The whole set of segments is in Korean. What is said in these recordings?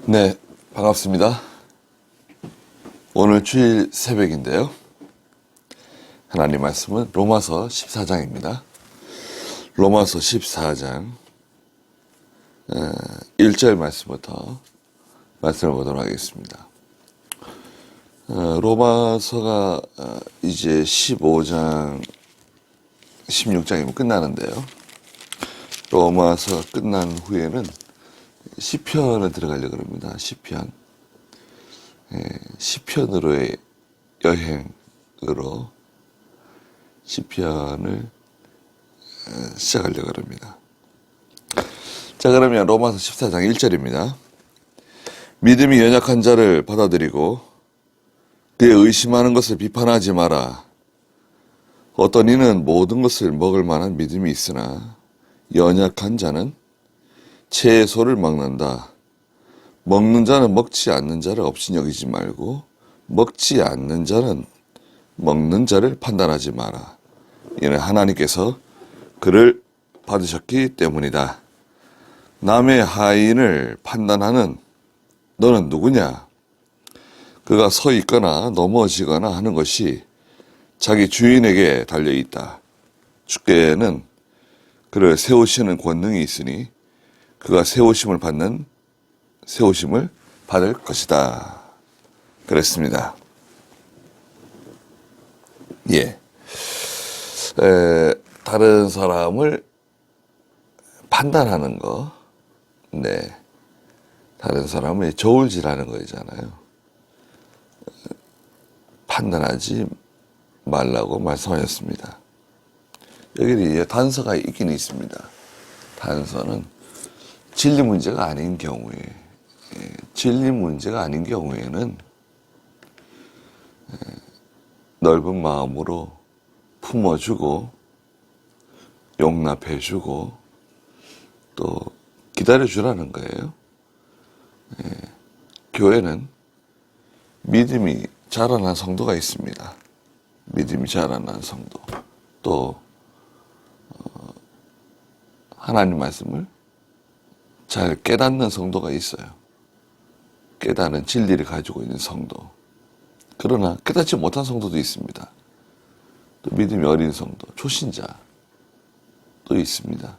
네, 반갑습니다. 오늘 주일 새벽인데요. 하나님 말씀은 로마서 14장입니다. 로마서 14장 1절 말씀부터 말씀을 보도록 하겠습니다. 로마서가 이제 15장, 16장이면 끝나는데요. 로마서 끝난 후에는 시편을 들어가려고 합니다. 시편. 시편으로의 여행으로 시편을 시작하려고 합니다. 자, 그러면 로마서 14장 1절입니다. 믿음이 연약한 자를 받아들이고 그의 의심하는 것을 비판하지 마라. 어떤 이는 모든 것을 먹을 만한 믿음이 있으나 연약한 자는 채소를 먹는다. 먹는 자는 먹지 않는 자를 없이 여기지 말고 먹지 않는 자는 먹는 자를 판단하지 마라. 이는 하나님께서 그를 받으셨기 때문이다. 남의 하인을 판단하는 너는 누구냐? 그가 서 있거나 넘어지거나 하는 것이 자기 주인에게 달려있다. 주께는 그를 세우시는 권능이 있으니 그가 세우심을 받을 것이다. 그랬습니다. 다른 사람을 판단하는 거, 다른 사람을 저울질하는 거잖아요. 판단하지 말라고 말씀하셨습니다. 여기 단서가 있긴 있습니다. 단서는 진리 문제가 아닌 경우에는 넓은 마음으로 품어주고 용납해주고 또 기다려주라는 거예요. 교회는 믿음이 자라난 성도가 있습니다. 믿음이 자라난 성도. 또 하나님 말씀을 잘 깨닫는 성도가 있어요. 깨닫는 진리를 가지고 있는 성도. 그러나 깨닫지 못한 성도도 있습니다. 또 믿음이 어린 성도, 초신자 또 있습니다.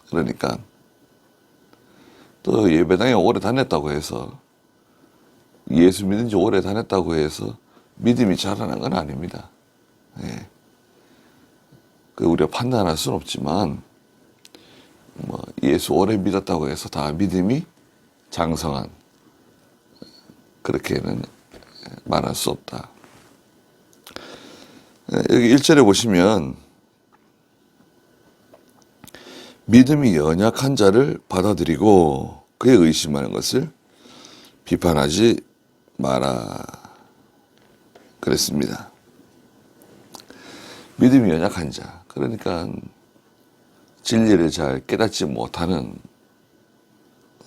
그러니까 또 예배당에 오래 다녔다고 해서 예수 믿은 지 오래 다녔다고 해서 믿음이 자라난 건 아닙니다. 우리가 판단할 수는 없지만 예수 오래 믿었다고 해서 다 믿음이 장성한 그렇게는 말할 수 없다. 여기 1절에 보시면 믿음이 연약한 자를 받아들이고 그의 의심하는 것을 비판하지 마라. 그랬습니다. 믿음이 연약한 자, 그러니까 진리를 잘 깨닫지 못하는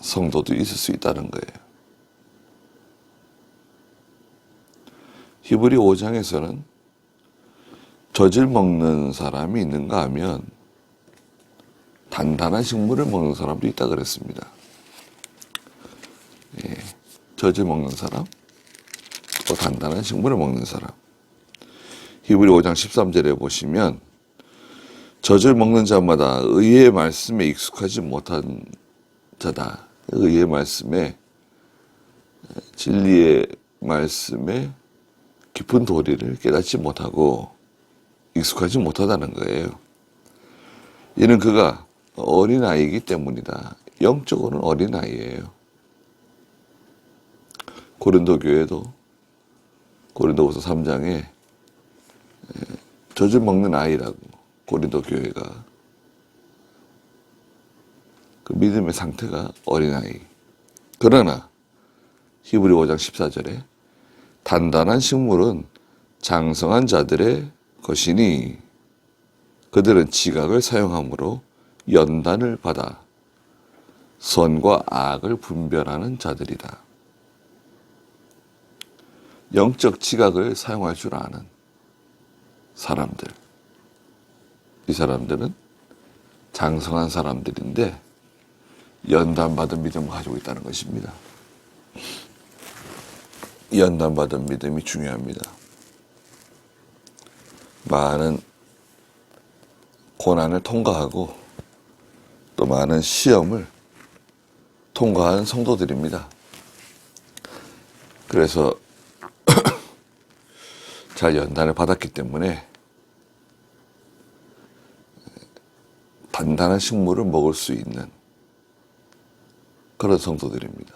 성도도 있을 수 있다는 거예요. 히브리 5장에서는 젖을 먹는 사람이 있는가 하면 단단한 식물을 먹는 사람도 있다 그랬습니다. 젖을 먹는 사람, 또 단단한 식물을 먹는 사람. 히브리 5장 13절에 보시면 젖을 먹는 자마다 의의 말씀에 익숙하지 못한 자다. 의의 말씀에, 진리의 말씀에 깊은 도리를 깨닫지 못하고 익숙하지 못하다는 거예요. 이는 그가 어린아이이기 때문이다. 영적으로는 어린아이예요. 고린도 교회도 고린도후서 3장에 젖을 먹는 아이라고 고린도 교회가 그 믿음의 상태가 어린아이. 그러나 히브리 5장 14절에 단단한 식물은 장성한 자들의 것이니 그들은 지각을 사용함으로 연단을 받아 선과 악을 분별하는 자들이다. 영적 지각을 사용할 줄 아는 사람들. 이 사람들은 장성한 사람들인데 연단받은 믿음을 가지고 있다는 것입니다. 연단받은 믿음이 중요합니다. 많은 고난을 통과하고 또 많은 시험을 통과한 성도들입니다. 그래서 잘 연단을 받았기 때문에 단단한 식물을 먹을 수 있는 그런 성도들입니다.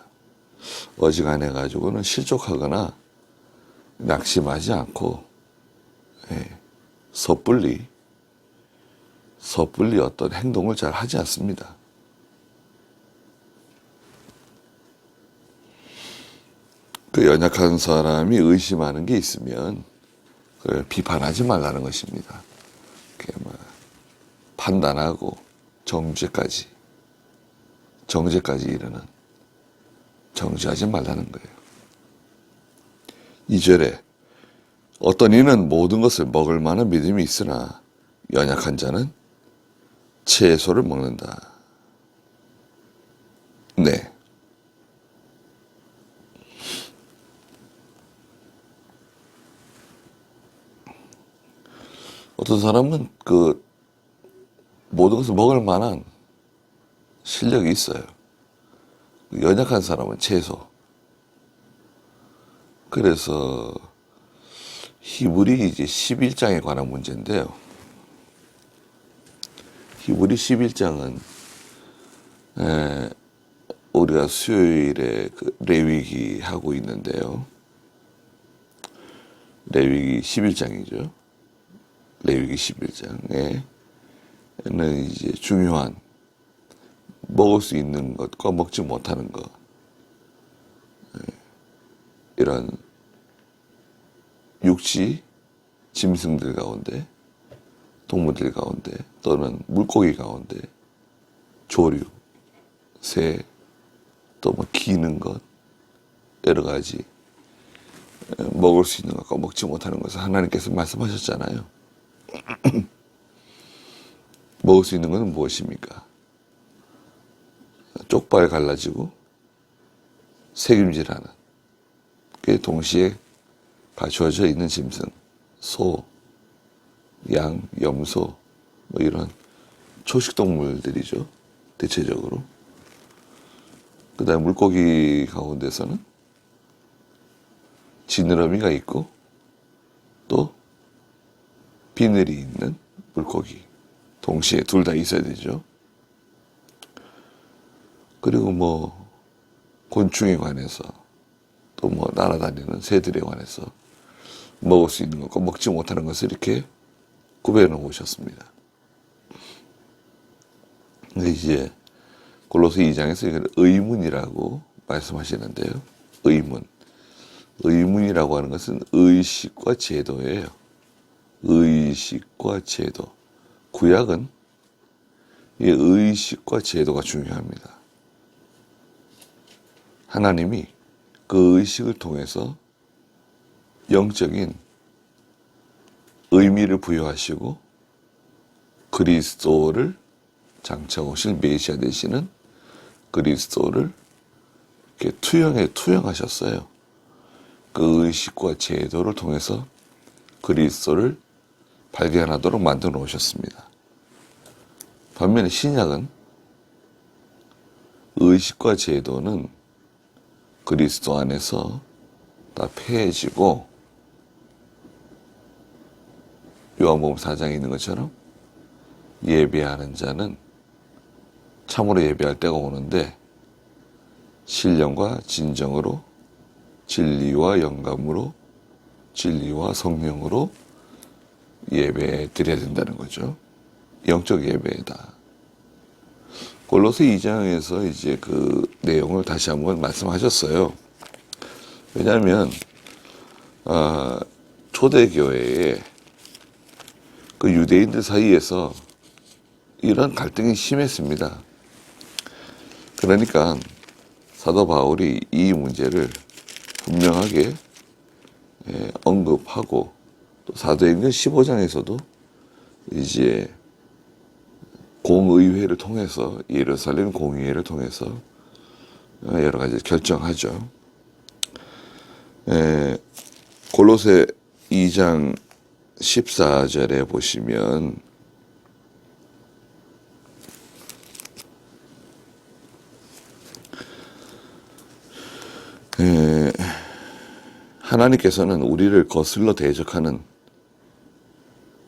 어지간해 가지고는 실족하거나 낙심하지 않고 섣불리 어떤 행동을 잘 하지 않습니다. 그 연약한 사람이 의심하는 게 있으면 그걸 비판하지 말라는 것입니다. 판단하고 정죄까지 이르는 정죄하지 말라는 거예요. 2절에 어떤 이는 모든 것을 먹을 만한 믿음이 있으나 연약한 자는 채소를 먹는다. 네. 어떤 사람은 그 모든 것을 먹을 만한 실력이 있어요. 연약한 사람은 채소. 그래서 히브리 이제 11장에 관한 문제인데요. 히브리 11장은 우리가 수요일에 그 레위기 하고 있는데요. 레위기 11장이죠. 레위기 11장에는 이제 중요한 먹을 수 있는 것과 먹지 못하는 것, 이런 육지 짐승들 가운데, 동물들 가운데, 또는 물고기 가운데, 조류, 새, 또 뭐 기는 것, 여러 가지 먹을 수 있는 것과 먹지 못하는 것을 하나님께서 말씀하셨잖아요. 먹을 수 있는 것은 무엇입니까? 쪽발 갈라지고 새김질하는, 그게 동시에 갖추어져 있는 짐승, 소, 양, 염소, 뭐 이런 초식동물들이죠. 대체적으로. 그 다음에 물고기 가운데서는 지느러미가 있고 또 비늘이 있는 물고기. 동시에 둘 다 있어야 되죠. 그리고 뭐 곤충에 관해서 또 뭐 날아다니는 새들에 관해서 먹을 수 있는 것과 먹지 못하는 것을 이렇게 구별해 놓으셨습니다. 근데 이제 골로새 2장에서 이걸 의문이라고 말씀하시는데요. 의문이라고 하는 것은 의식과 제도예요. 의식과 제도. 구약은 이 의식과 제도가 중요합니다. 하나님이 그 의식을 통해서 영적인 의미를 부여하시고 그리스도를 장차 오실 메시아 되시는 그리스도를 이렇게 투영하셨어요. 그 의식과 제도를 통해서 그리스도를 발견하도록 만들어 놓으셨습니다. 반면에 신약은 의식과 제도는 그리스도 안에서 다 폐해지고 요한복음 4장에 있는 것처럼 예배하는 자는 참으로 예배할 때가 오는데 신령과 진정으로 진리와 영감으로 진리와 성령으로 예배 드려야 된다는 거죠. 영적 예배다. 골로새 2장에서 이제 그 내용을 다시 한번 말씀하셨어요. 왜냐하면 초대교회에 그 유대인들 사이에서 이런 갈등이 심했습니다. 그러니까 사도 바울이 이 문제를 분명하게 언급하고 또 사도행전 15장에서도 이제 공의회를 통해서, 예루살렘 공의회를 통해서 여러 가지 결정하죠. 골로새 2장 14절에 보시면 하나님께서는 우리를 거슬러 대적하는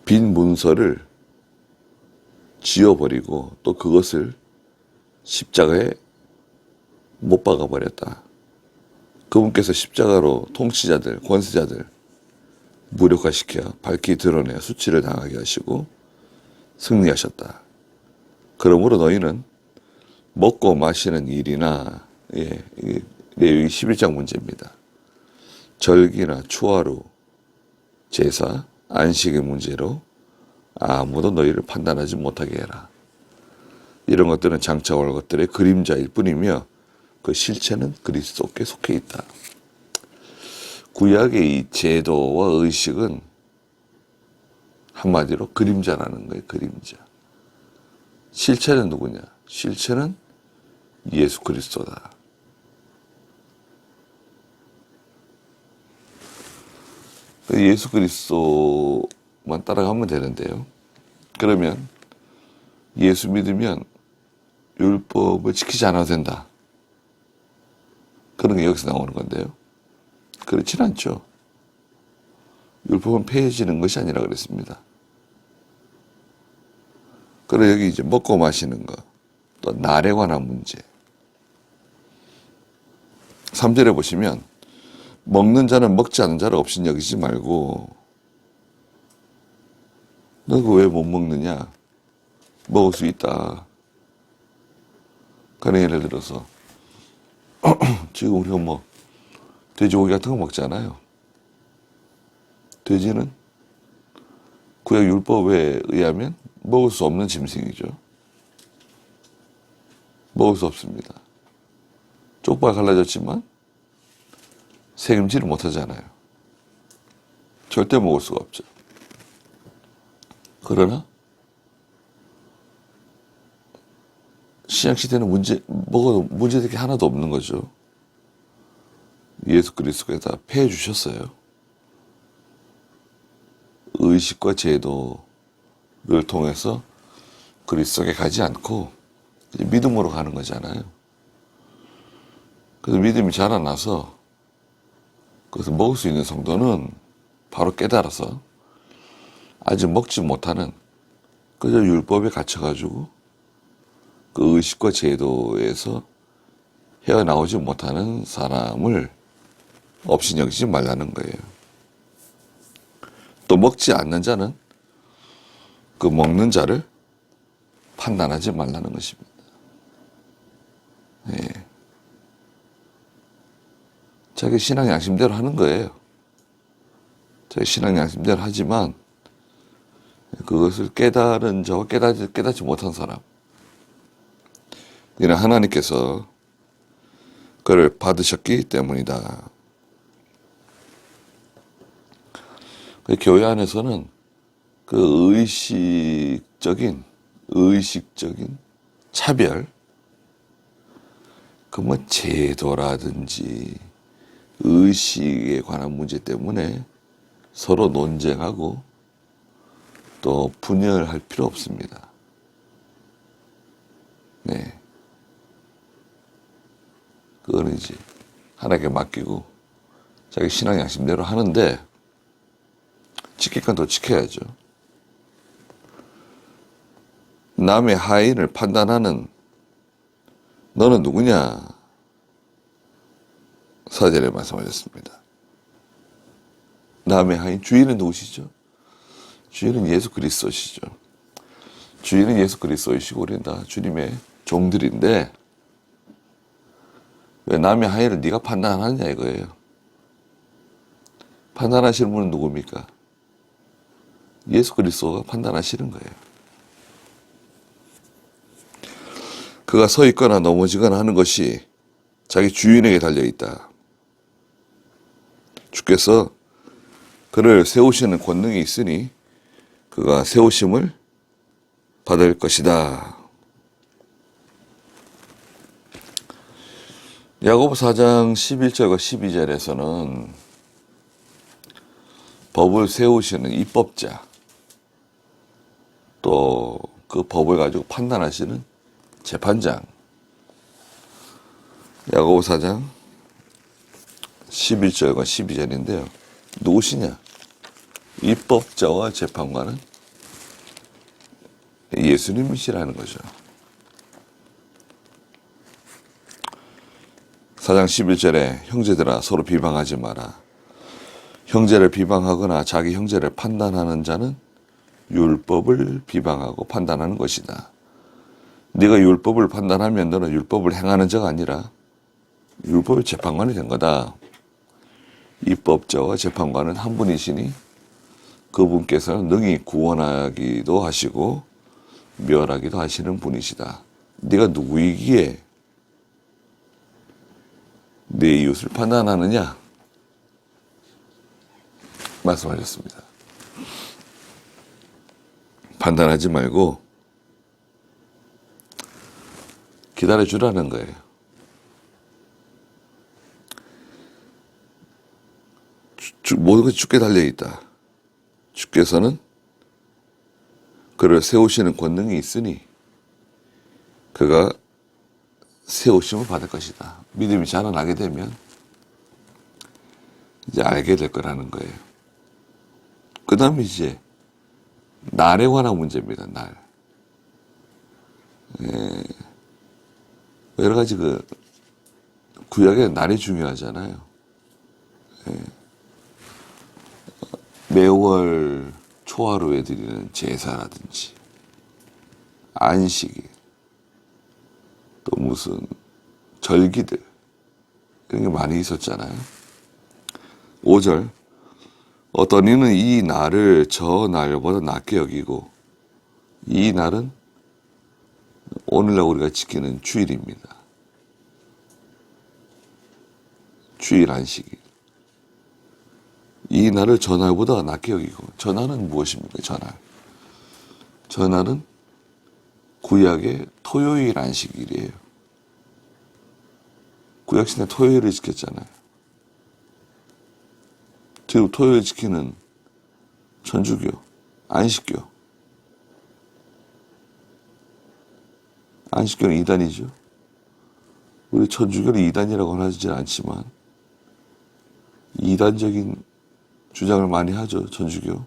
빈 문서를 지워버리고 또 그것을 십자가에 못 박아버렸다. 그분께서 십자가로 통치자들, 권세자들 무력화시켜 밝히 드러내 수치를 당하게 하시고 승리하셨다. 그러므로 너희는 먹고 마시는 일이나, 이게 레위기 11장 문제입니다. 절기나 추화로, 제사, 안식의 문제로 아무도 너희를 판단하지 못하게 해라. 이런 것들은 장차 올 것들의 그림자일 뿐이며 그 실체는 그리스도께 속해 있다. 구약의 이 제도와 의식은 한마디로 그림자라는 거예요. 그림자. 실체는 누구냐? 실체는 예수 그리스도다. 예수 그리스도만 따라가면 되는데요. 그러면 예수 믿으면 율법을 지키지 않아도 된다. 그런 게 여기서 나오는 건데요. 그렇진 않죠. 율법은 폐해지는 것이 아니라 그랬습니다. 그리고 여기 이제 먹고 마시는 것, 또 날에 관한 문제. 3절에 보시면 먹는 자는 먹지 않는 자를 없인 여기지 말고, 너 그거 왜 못 먹느냐? 먹을 수 있다. 그런 예를 들어서 지금 우리가 뭐 돼지고기 같은 거 먹잖아요. 돼지는 구약 율법에 의하면 먹을 수 없는 짐승이죠. 먹을 수 없습니다. 쪽발 갈라졌지만 새김질을 못하잖아요. 절대 먹을 수가 없죠. 그러나 신약시대는 먹어도 문제될 게 하나도 없는 거죠. 예수 그리스도께서 다 폐해 주셨어요. 의식과 제도를 통해서 그리스도께 가지 않고 믿음으로 가는 거잖아요. 그래서 믿음이 자라나서 그래서 먹을 수 있는 성도는 바로 깨달아서 아직 먹지 못하는 그저 율법에 갇혀가지고 그 의식과 제도에서 헤어나오지 못하는 사람을 없이 여기지 말라는 거예요. 또 먹지 않는 자는 그 먹는 자를 판단하지 말라는 것입니다. 예. 자기 신앙 양심대로 하는 거예요. 자기 신앙 양심대로 하지만 그것을 깨달은 자와 깨닫지 못한 사람, 이는 하나님께서 그를 받으셨기 때문이다. 교회 안에서는 그 의식적인 차별, 그 뭐 제도라든지 의식에 관한 문제 때문에 서로 논쟁하고 또 분열할 필요 없습니다. 네. 그거는 이제 하나님께 맡기고 자기 신앙 양심대로 하는데 지킬 건 더 지켜야죠. 남의 하인을 판단하는 너는 누구냐? 4절에 말씀하셨습니다. 남의 하인, 주인은 누구시죠? 주인은 예수 그리스도시죠. 주인은 예수 그리스도이시고 우리는 다 주님의 종들인데 왜 남의 하인을 네가 판단하느냐 이거예요. 판단하시는 분은 누굽니까? 예수 그리스도가 판단하시는 거예요. 그가 서 있거나 넘어지거나 하는 것이 자기 주인에게 달려있다. 주께서 그를 세우시는 권능이 있으니 그가 세우심을 받을 것이다. 야고보 4장 11절과 12절에서는 법을 세우시는 입법자, 또 그 법을 가지고 판단하시는 재판장, 야고보 4장 11절과 12절인데요. 누구시냐? 입법자와 재판관은 예수님이시라는 거죠. 4장 11절에 형제들아 서로 비방하지 마라. 형제를 비방하거나 자기 형제를 판단하는 자는 율법을 비방하고 판단하는 것이다. 네가 율법을 판단하면 너는 율법을 행하는 자가 아니라 율법의 재판관이 된 거다. 입법자와 재판관은 한 분이시니 그분께서는 능히 구원하기도 하시고 멸하기도 하시는 분이시다. 네가 누구이기에 내 이웃을 판단하느냐? 말씀하셨습니다. 판단하지 말고 기다려주라는 거예요. 모든 것이 주께 달려있다. 주께서는 그를 세우시는 권능이 있으니 그가 세우심을 받을 것이다. 믿음이 자라나게 되면 이제 알게 될 거라는 거예요. 그 다음에 이제 날에 관한 문제입니다. 날. 여러 가지 구약에 날이 중요하잖아요. 매월 초하루에 드리는 제사라든지 안식일, 또 무슨 절기들 이런 게 많이 있었잖아요. 5절 어떤 이는 이 날을 저 날보다 낫게 여기고 이 날은 오늘날 우리가 지키는 주일입니다. 주일 안식일. 이 날을 저 날보다 낫게 여기고 저 날은 무엇입니까? 저 날. 저 날은 구약의 토요일 안식일이에요. 구약시대 토요일을 지켰잖아요. 지금 토요일 지키는 천주교, 안식교. 안식교는 이단이죠. 우리 천주교는 이단이라고 하지 않지만 이단적인 주장을 많이 하죠, 천주교.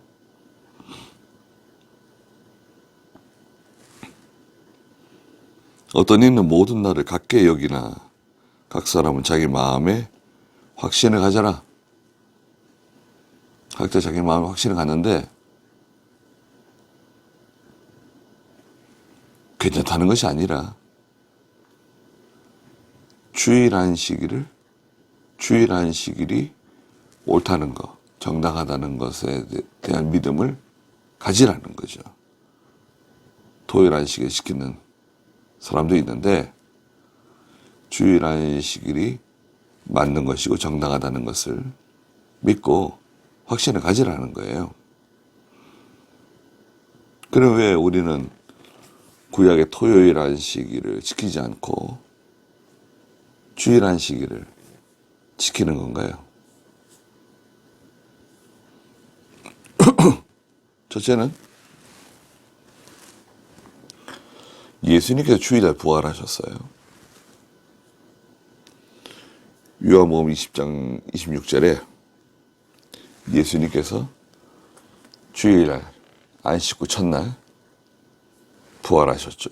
어떤 이는 모든 날을 같게 여기나 각 사람은 자기 마음에 확신을 가져라. 각자 자기 마음에 확신을 갖는데 괜찮다는 것이 아니라 주일 안식일이 옳다는 것, 정당하다는 것에 대한 믿음을 가지라는 거죠. 토요일 안식일 시키는 사람도 있는데 주일 안식일이 맞는 것이고 정당하다는 것을 믿고 확신을 가지라는 거예요. 그럼 왜 우리는 구약의 토요일 안식일을 지키지 않고 주일 안식일을 지키는 건가요? 첫째는 예수님께서 주일날 부활하셨어요. 요한복음 20장 26절에 예수님께서 주일날 안식 후 첫날 부활하셨죠.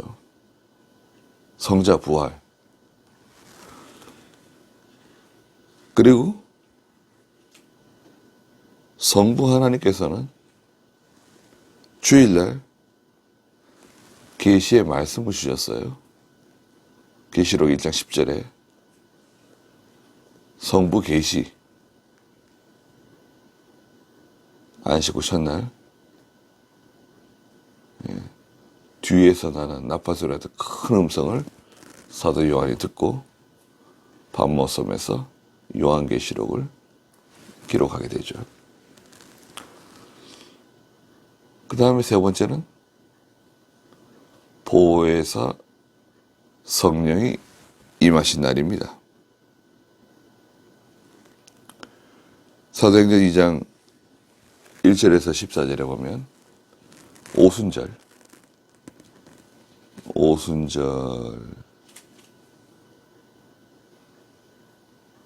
성자 부활. 그리고 성부 하나님께서는 주일날 계시의 말씀을 주셨어요. 계시록 1장 10절에 성부 계시 안식 후 첫날 뒤에서 나는 나팔소리 같은 큰 음성을 사도 요한이 듣고 밤모섬에서 요한계시록을 기록하게 되죠. 그 다음에 세 번째는 보혜사 성령이 임하신 날입니다. 사도행전 2장 1절에서 14절에 보면 오순절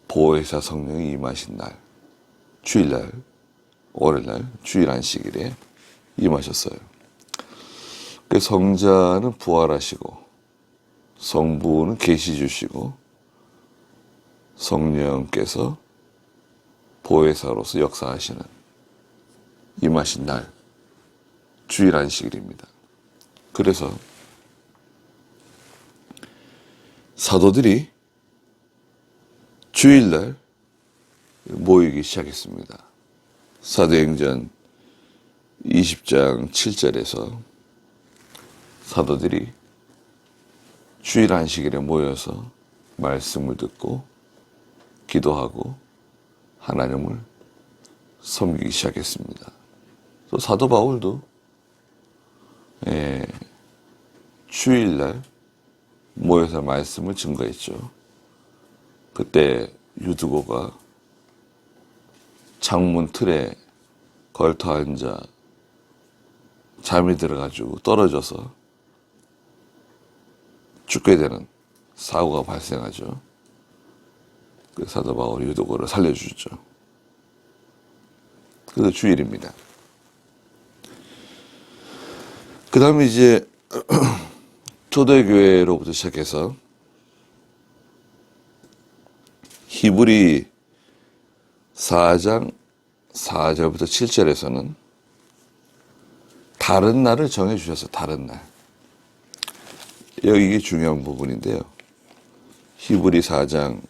보혜사 성령이 임하신 날, 주일날, 월요일날, 주일 안식일에 임하셨어요. 그 성자는 부활하시고 성부는 계시 주시고 성령께서 보혜사로서 역사하시는 임하신 날, 주일 안식일입니다. 그래서 사도들이 주일날 모이기 시작했습니다. 사도행전 20장 7절에서 사도들이 주일 안식일에 모여서 말씀을 듣고 기도하고 하나님을 섬기기 시작했습니다. 또 사도 바울도 주일날 모여서 말씀을 증거했죠. 그때 유두고가 창문 틀에 걸터 앉아 잠이 들어가지고 떨어져서 죽게 되는 사고가 발생하죠. 그 사도 바울이 유두고를 살려주죠. 그래서 주일입니다. 그 다음에 이제 초대교회로부터 시작해서 히브리 4장 4절부터 7절에서는 다른 날을 정해주셔서 다른 날. 여기 이게 중요한 부분인데요. 히브리 4장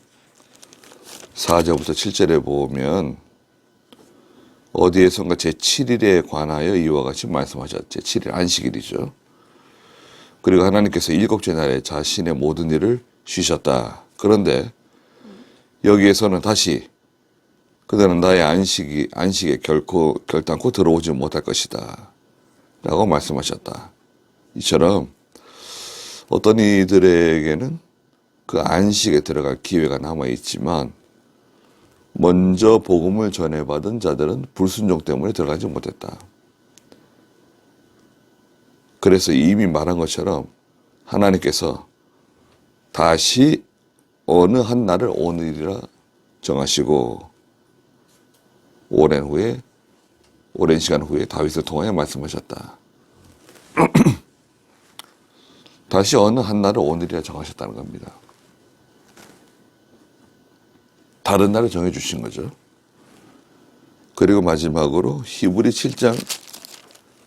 4절부터 7절에 보면 어디에선가 제7일에 관하여 이와 같이 말씀하셨죠. 제7일 안식일이죠. 그리고 하나님께서 일곱째 날에 자신의 모든 일을 쉬셨다. 그런데 여기에서는 다시 그들은 나의 안식에 결단코 들어오지 못할 것이다. 라고 말씀하셨다. 이처럼 어떤 이들에게는 그 안식에 들어갈 기회가 남아있지만 먼저 복음을 전해받은 자들은 불순종 때문에 들어가지 못했다. 그래서 이미 말한 것처럼 하나님께서 다시 어느 한 날을 오늘이라 정하시고 오랜 시간 후에 다윗을 통하여 말씀하셨다. 다시 어느 한 날을 오늘이라 정하셨다는 겁니다. 다른 날을 정해주신 거죠. 그리고 마지막으로 히브리 7장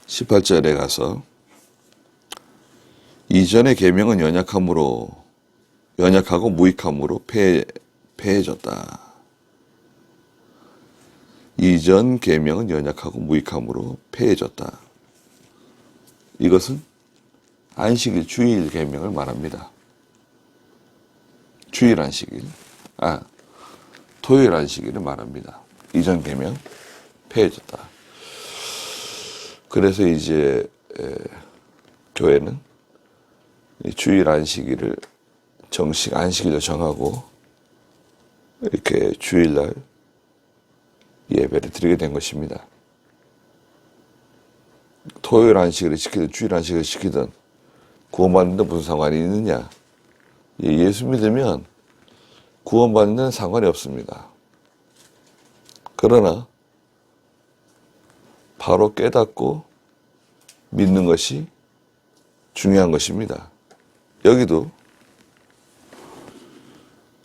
18절에 가서 이전의 계명은 연약하고 무익함으로 패해졌다. 이전 계명은 연약하고 무익함으로 패해졌다. 이것은 안식일 주일 계명을 말합니다. 주일 안식일, 토요일 안식일을 말합니다. 이전 계명 패해졌다. 그래서 이제 교회는 주일 안식일을 정식 안식일로 정하고 이렇게 주일날 예배를 드리게 된 것입니다. 토요일 안식일을 지키든 주일 안식일을 지키든 구원받는데 무슨 상관이 있느냐? 예수 믿으면 구원받는 데는 상관이 없습니다. 그러나 바로 깨닫고 믿는 것이 중요한 것입니다. 여기도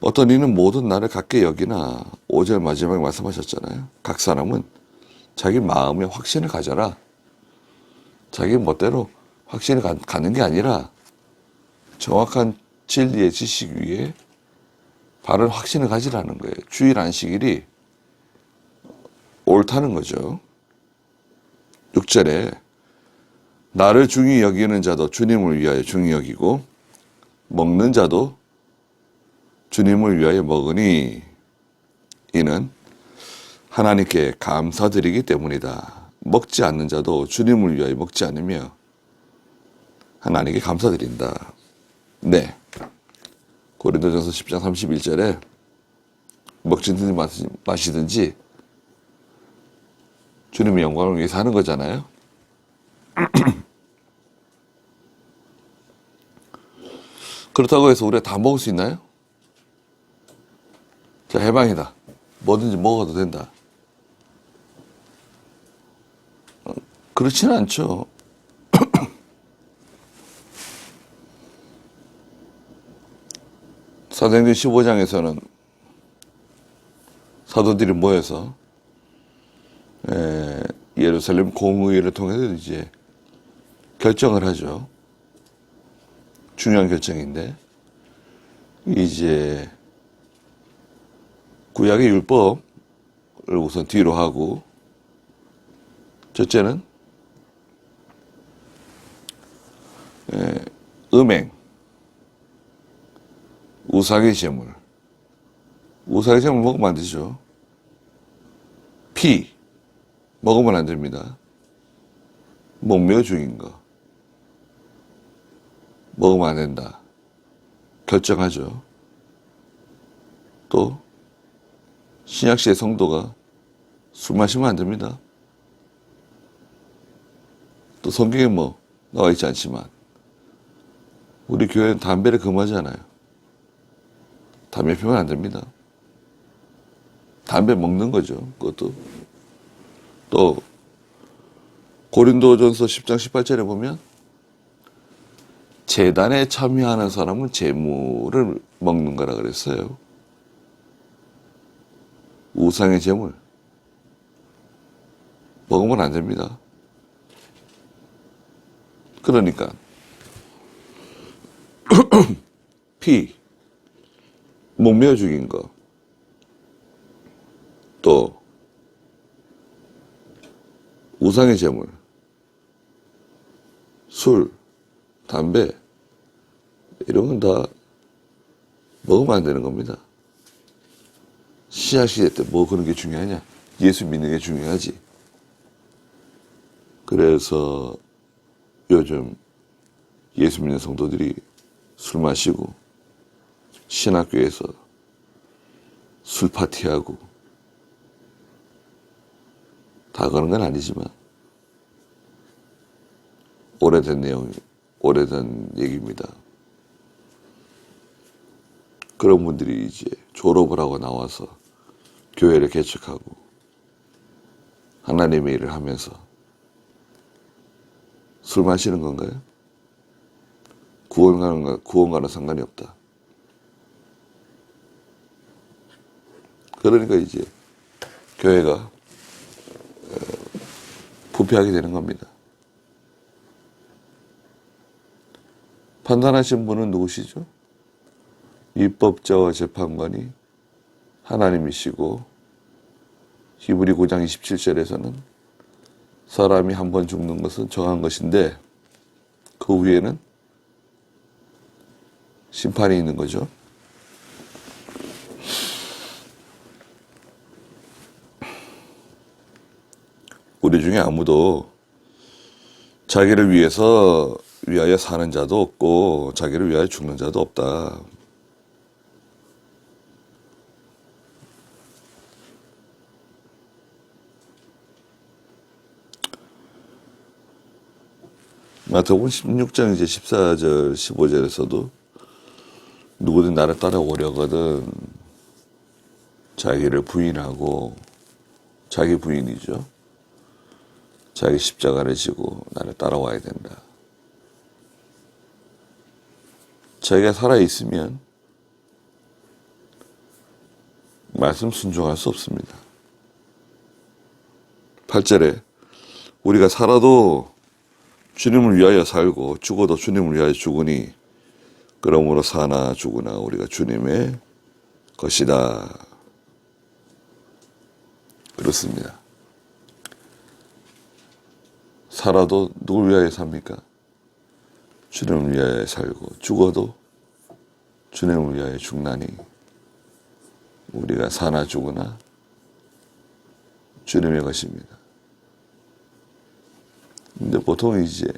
어떤 이는 모든 날을 같게 여기나 5절 마지막에 말씀하셨잖아요. 각 사람은 자기 마음에 확신을 가져라. 자기 멋대로 확신을 갖는 게 아니라 정확한 진리의 지식 위에 바른 확신을 가지라는 거예요. 주일 안식일이 옳다는 거죠. 6절에 나를 중히 여기는 자도 주님을 위하여 중히 여기고 먹는 자도 주님을 위하여 먹으니 이는 하나님께 감사드리기 때문이다. 먹지 않는 자도 주님을 위하여 먹지 않으며 하나님께 감사드린다. 네. 고린도전서 10장 31절에 먹든지 마시든지 주님의 영광을 위해서 하는 거잖아요. 그렇다고 해서 우리가 다 먹을 수 있나요? 자, 해방이다. 뭐든지 먹어도 된다. 그렇지는 않죠. 사도행전 15장에서는 사도들이 모여서 예루살렘 공의회를 통해서 이제 결정을 하죠. 중요한 결정인데, 이제 구약의 율법을 우선 뒤로 하고, 첫째는 음행, 우상의 제물, 우상의 제물 먹으면 안 되죠. 피 먹으면 안 됩니다. 목매어 죽인 거 먹으면 안 된다. 결정하죠. 또 신약시대 성도가 술 마시면 안 됩니다. 또 성경에 뭐 나와 있지 않지만 우리 교회는 담배를 금하잖아요. 담배 피우면 안 됩니다. 담배 먹는 거죠. 그것도. 또 고린도전서 10장 18절에 보면 제단에 참여하는 사람은 제물을 먹는 거라 그랬어요. 우상의 제물 먹으면 안 됩니다. 그러니까 피 목매어 죽인 거, 또 우상의 제물, 술, 담배 이런 건 다 먹으면 안 되는 겁니다. 신약시대 때 뭐 그런 게 중요하냐? 예수 믿는 게 중요하지. 그래서 요즘 예수 믿는 성도들이 술 마시고 신학교에서 술 파티하고 다 그런 건 아니지만 오래된 얘기입니다. 그런 분들이 이제 졸업을 하고 나와서 교회를 개척하고 하나님의 일을 하면서 술 마시는 건가요? 구원과는 상관이 없다. 그러니까 이제 교회가 부패하게 되는 겁니다. 판단하신 분은 누구시죠? 입법자와 재판관이 하나님이시고, 히브리 9장 27절에서는 사람이 한 번 죽는 것은 정한 것인데 그 위에는 심판이 있는 거죠. 우리 중에 아무도 자기를 위하여 사는 자도 없고 자기를 위하여 죽는 자도 없다. 마태복음 16장 이제 14절 15절에서도 누구든 나를 따라오려거든 자기를 부인하고, 자기 부인이죠. 자기 십자가를 지고 나를 따라와야 된다. 자기가 살아있으면 말씀 순종할 수 없습니다. 8절에 우리가 살아도 주님을 위하여 살고 죽어도 주님을 위하여 죽으니 그러므로 사나 죽으나 우리가 주님의 것이다. 그렇습니다. 살아도 누굴 위하여 삽니까? 주님을 위하여 살고 죽어도 주님을 위하여 죽나니 우리가 사나 죽으나 주님의 것입니다. 근데 보통 이제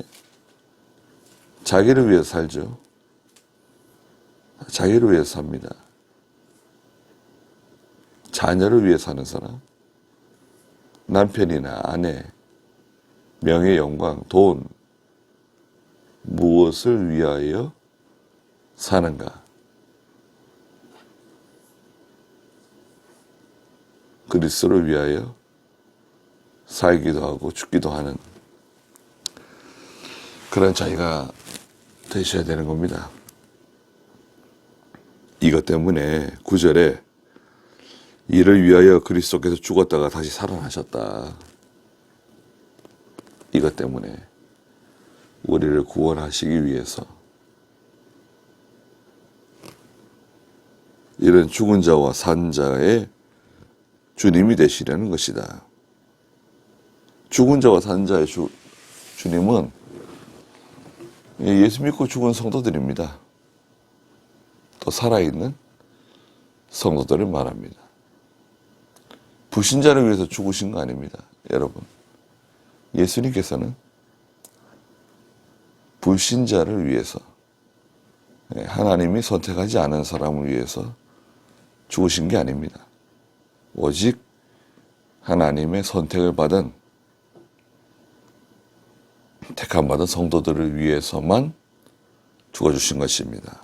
자기를 위해서 살죠. 자기를 위해서 삽니다. 자녀를 위해서 사는 사람, 남편이나 아내, 명예, 영광, 돈, 무엇을 위하여 사는가? 그리스도를 위하여 살기도 하고 죽기도 하는 그런 자기가 되셔야 되는 겁니다. 이것 때문에 9절에 이를 위하여 그리스도께서 죽었다가 다시 살아나셨다. 이것 때문에 우리를 구원하시기 위해서 이런 죽은 자와 산 자의 주님이 되시려는 것이다. 죽은 자와 산 자의 주님은 예수 믿고 죽은 성도들입니다. 또 살아있는 성도들을 말합니다. 불신자를 위해서 죽으신 거 아닙니다. 여러분, 예수님께서는 불신자를 위해서, 하나님이 선택하지 않은 사람을 위해서 죽으신 게 아닙니다. 오직 하나님의 선택을 받은, 택함받은 성도들을 위해서만 죽어주신 것입니다.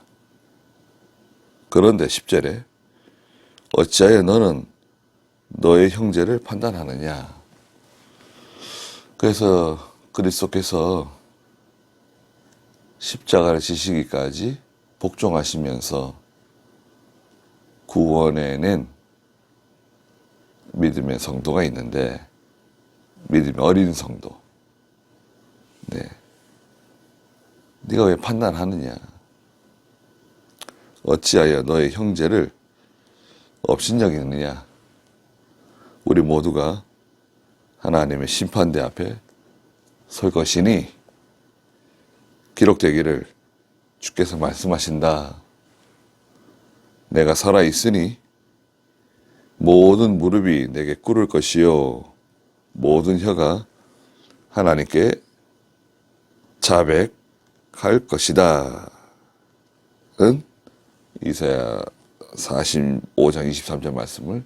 그런데 10절에 어찌하여 너는 너의 형제를 판단하느냐. 그래서 그리스도께서 십자가를 지시기까지 복종하시면서 구원해낸 믿음의 성도가 있는데, 믿음의 어린 성도. 네. 네가 왜 판단하느냐. 어찌하여 너의 형제를 업신여기느냐. 우리 모두가 하나님의 심판대 앞에 설 것이니 기록되기를 주께서 말씀하신다. 내가 살아있으니 모든 무릎이 내게 꿇을 것이요 모든 혀가 하나님께 자백할 것이다. 은 이사야 45장 23절 말씀을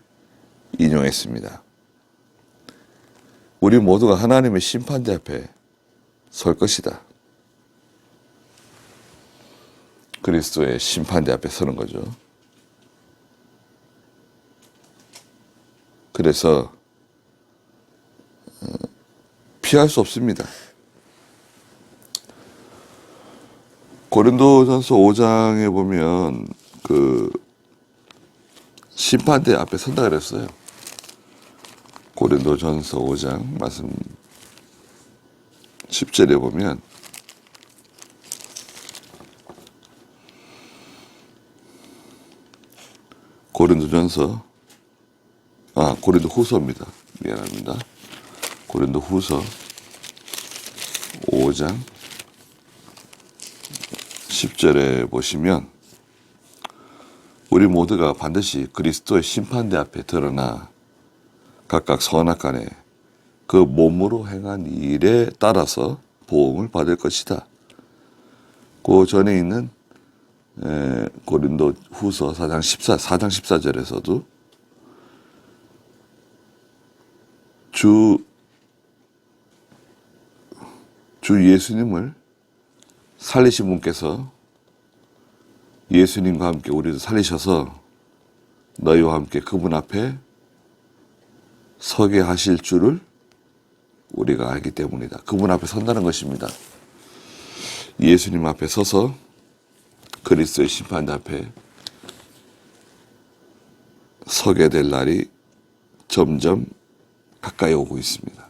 인용했습니다. 우리 모두가 하나님의 심판대 앞에 설 것이다. 그리스도의 심판대 앞에 서는 거죠. 그래서 피할 수 없습니다. 고린도전서 5장에 보면 그 심판대 앞에 선다 그랬어요. 고린도전서 5장 말씀 10절에 보면 고린도후서입니다. 미안합니다. 고린도후서 5장 10절에 보시면 우리 모두가 반드시 그리스도의 심판대 앞에 드러나 각각 선악간에 그 몸으로 행한 일에 따라서 보응을 받을 것이다. 그 전에 있는 고린도 후서 4장 14절에서도 주 예수님을 살리신 분께서 예수님과 함께 우리를 살리셔서 너희와 함께 그분 앞에 서게 하실 줄을 우리가 알기 때문이다. 그분 앞에 선다는 것입니다. 예수님 앞에 서서 그리스도의 심판대 앞에 서게 될 날이 점점 가까이 오고 있습니다.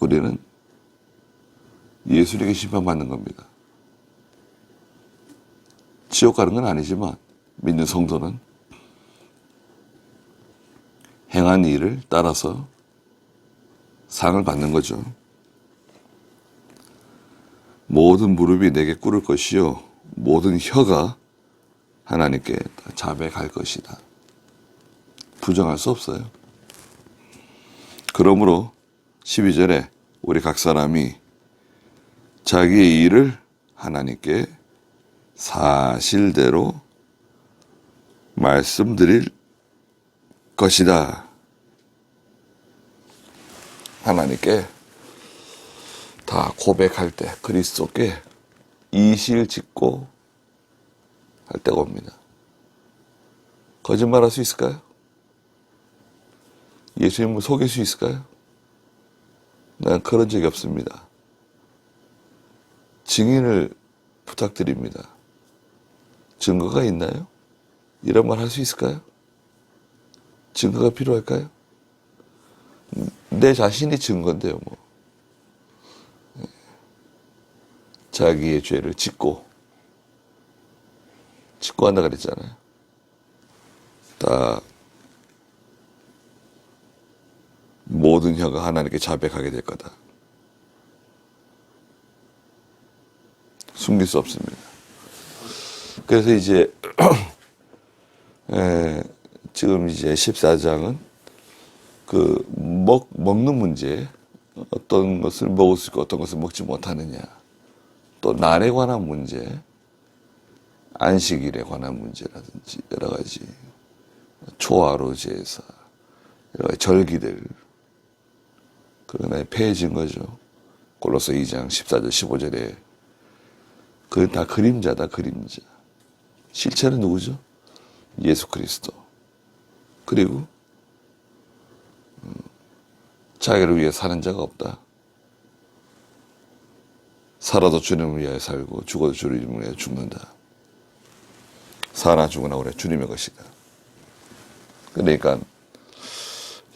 우리는 예수님에게 심판받는 겁니다. 지옥 가는 건 아니지만 믿는 성도는 행한 일을 따라서 상을 받는 거죠. 모든 무릎이 내게 꿇을 것이요 모든 혀가 하나님께 자백할 것이다. 부정할 수 없어요. 그러므로 12절에 우리 각 사람이 자기의 일을 하나님께 사실대로 말씀드릴 것이다. 하나님께 다 고백할 때 그리스도께 이실 짓고 할 때가 옵니다. 거짓말할 수 있을까요? 예수님을 속일 수 있을까요? 난 그런 적이 없습니다. 증인을 부탁드립니다. 증거가 있나요? 이런 말 할 수 있을까요? 증거가 필요할까요? 내 자신이 증거인데요, 뭐. 자기의 죄를 짓고 한다 그랬잖아요. 다 모든 혀가 하나님께 자백하게 될 거다. 숨길 수 없습니다. 그래서 이제 지금 이제 14장은 그 먹는 문제, 어떤 것을 먹을 수 있고 어떤 것을 먹지 못하느냐, 또 날에 관한 문제, 안식일에 관한 문제라든지 여러 가지 초하루 제사, 여러 가지 절기들, 그러나 폐해진 거죠. 골로새 2장 14절 15절에 그건 다 그림자다, 그림자. 실체는 누구죠? 예수 그리스도. 그리고 자기를 위해 사는 자가 없다. 살아도 주님을 위하여 살고 죽어도 주님을 위하여 죽는다. 사나 죽으나 우리 주님의 것이다. 그러니까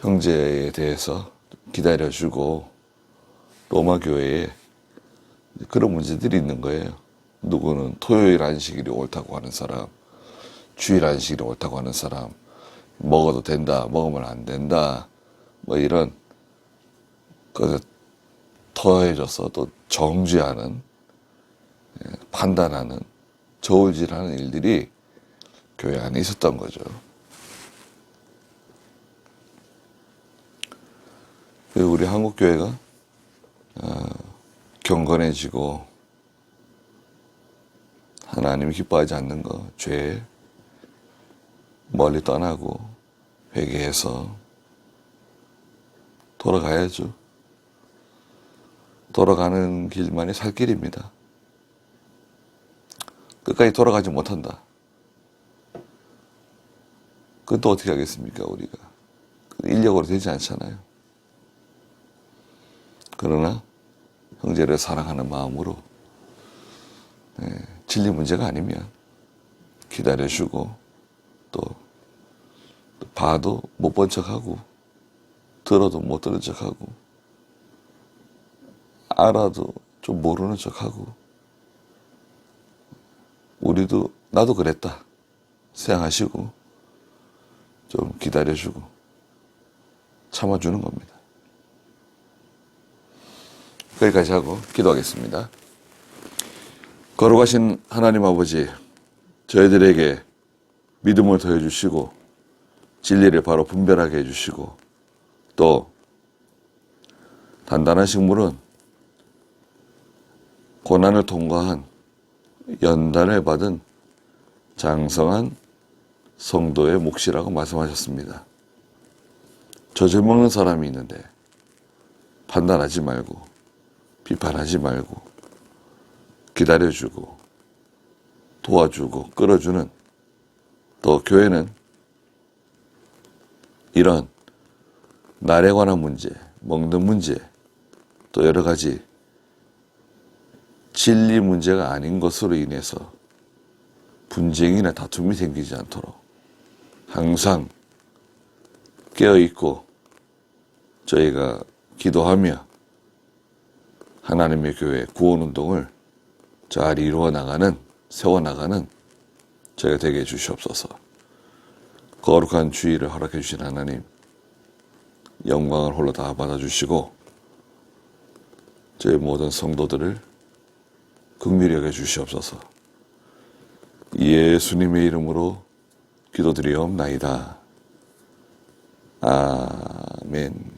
형제에 대해서 기다려주고 로마 교회에 그런 문제들이 있는 거예요. 누구는 토요일 안식일이 옳다고 하는 사람, 주일 안식일이 옳다고 하는 사람, 먹어도 된다, 먹으면 안 된다, 뭐 이런 것을 더해져서 또 정죄하는, 판단하는, 저울질하는 일들이 교회 안에 있었던 거죠. 우리 한국 교회가 경건해지고 하나님이 기뻐하지 않는 거, 죄 멀리 떠나고 회개해서 돌아가야죠. 돌아가는 길만이 살 길입니다. 끝까지 돌아가지 못한다. 그건 또 어떻게 하겠습니까, 우리가. 인력으로 되지 않잖아요. 그러나 형제를 사랑하는 마음으로 진리 문제가 아니면 기다려주고 또 봐도 못 본 척하고 들어도 못 들은 척하고 알아도 좀 모르는 척하고 우리도 나도 그랬다 생각하시고 좀 기다려주고 참아주는 겁니다. 여기까지 하고 기도하겠습니다. 거룩하신 하나님 아버지, 저희들에게 믿음을 더해주시고 진리를 바로 분별하게 해주시고 또 단단한 식물은 고난을 통과한 연단을 받은 장성한 성도의 몫이라고 말씀하셨습니다. 젖을 먹는 사람이 있는데 판단하지 말고 비판하지 말고 기다려주고 도와주고 끌어주는, 또 교회는 이런 날에 관한 문제, 먹는 문제, 또 여러 가지 진리 문제가 아닌 것으로 인해서 분쟁이나 다툼이 생기지 않도록 항상 깨어있고 저희가 기도하며 하나님의 교회 구원운동을 잘 이루어나가는, 세워나가는 저희가 되게 해주시옵소서. 거룩한 주의를 허락해 주신 하나님, 영광을 홀로 다 받아주시고 저희 모든 성도들을 긍휼히 여겨 주시옵소서. 예수님의 이름으로 기도드리옵나이다. 아멘.